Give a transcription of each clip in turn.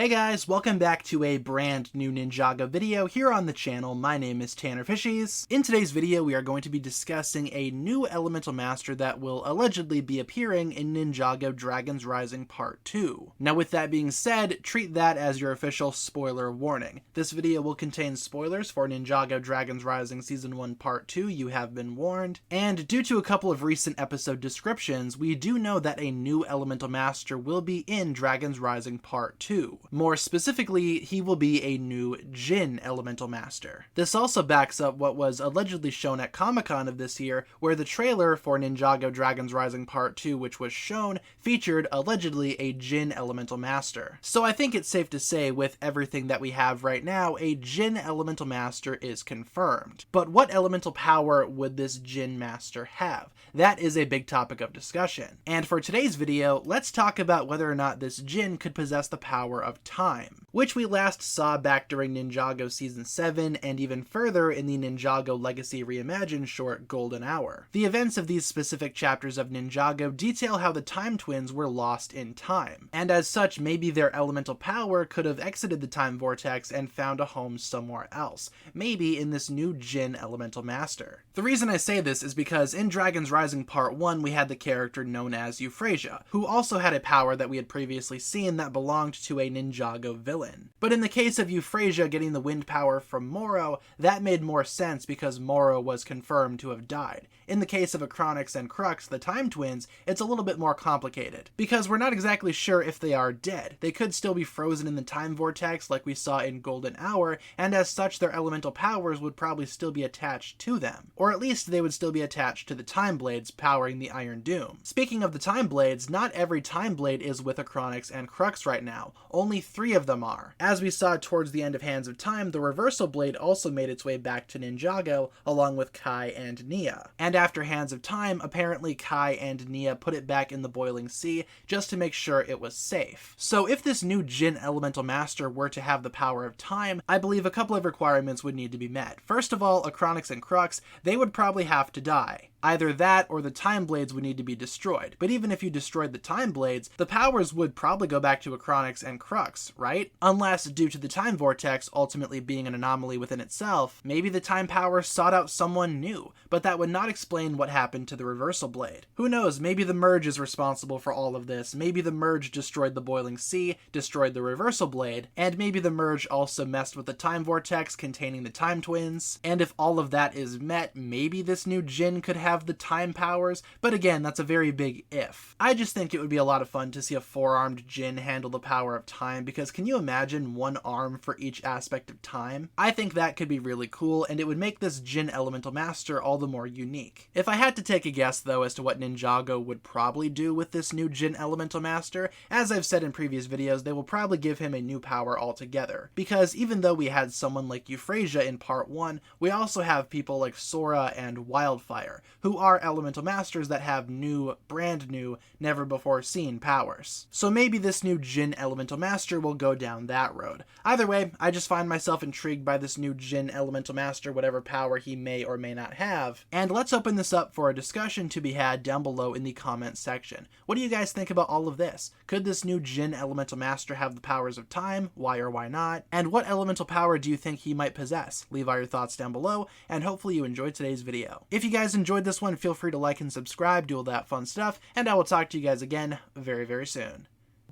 Hey guys, welcome back to a brand new Ninjago video here on the channel. My name is TannerFishies. In today's video, we are going to be discussing a new elemental master that will allegedly be appearing in Ninjago Dragons Rising Part 2. Now with that being said, treat that as your official spoiler warning. This video will contain spoilers for Ninjago Dragons Rising Season 1 Part 2, you have been warned. And due to a couple of recent episode descriptions, we do know that a new elemental master will be in Dragons Rising Part 2. More specifically, he will be a new Jinn elemental master. This also backs up what was allegedly shown at Comic-Con of this year, where the trailer for Ninjago Dragons Rising Part 2, which was shown, featured allegedly a Jinn elemental master. So I think it's safe to say, with everything that we have right now, a Jinn elemental master is confirmed. But what elemental power would this Jinn master have? That is a big topic of discussion. And for today's video, let's talk about whether or not this Jinn could possess the power of time, which we last saw back during Ninjago Season 7 and even further in the Ninjago Legacy Reimagined short Golden Hour. The events of these specific chapters of Ninjago detail how the Time Twins were lost in time, and as such maybe their elemental power could have exited the time vortex and found a home somewhere else, maybe in this new Jinn elemental master. The reason I say this is because in Dragons Rising Part 1 we had the character known as Euphrasia, who also had a power that we had previously seen that belonged to a Ninjago villain. But in the case of Euphrasia getting the wind power from Moro, that made more sense because Moro was confirmed to have died. In the case of Acronix and Crux, the Time Twins, it's a little bit more complicated, because we're not exactly sure if they are dead. They could still be frozen in the time vortex like we saw in Golden Hour, and as such their elemental powers would probably still be attached to them. Or at least they would still be attached to the Time Blades powering the Iron Doom. Speaking of the Time Blades, not every Time Blade is with Acronix and Crux right now. Only 3 of them are. As we saw towards the end of Hands of Time, the Reversal Blade also made its way back to Ninjago, along with Kai and Nia. And after Hands of Time, apparently Kai and Nia put it back in the Boiling Sea just to make sure it was safe. So if this new Jinn elemental master were to have the power of time, I believe a couple of requirements would need to be met. First of all, Acronix and Crux, they would probably have to die. Either that or the Time Blades would need to be destroyed. But even if you destroyed the Time Blades, the powers would probably go back to Acronix and Crux, right? Unless, due to the Time Vortex ultimately being an anomaly within itself, maybe the Time Power sought out someone new, but that would not explain what happened to the Reversal Blade. Who knows, maybe the Merge is responsible for all of this. Maybe the Merge destroyed the Boiling Sea, destroyed the Reversal Blade, and maybe the Merge also messed with the Time Vortex containing the Time Twins. And if all of that is met, maybe this new Jinn could have the time powers, but again, that's a very big if. I just think it would be a lot of fun to see a 4-armed Jinn handle the power of time, because can you imagine 1 arm for each aspect of time? I think that could be really cool, and it would make this Jinn elemental master all the more unique. If I had to take a guess though as to what Ninjago would probably do with this new Jinn elemental master, as I've said in previous videos, they will probably give him a new power altogether, because even though we had someone like Euphrasia in Part 1, we also have people like Sora and Wildfire, who are elemental masters that have new, brand new, never before seen powers. So maybe this new Jinn elemental master will go down that road. Either way, I just find myself intrigued by this new Jinn elemental master, whatever power he may or may not have. And let's open this up for a discussion to be had down below in the comments section. What do you guys think about all of this? Could this new Jinn elemental master have the powers of time? Why or why not? And what elemental power do you think he might possess? Leave all your thoughts down below, and hopefully you enjoyed today's video. If you guys enjoyed this one, feel free to like and subscribe, do all that fun stuff, and I will talk to you guys again very, very soon.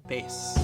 Peace.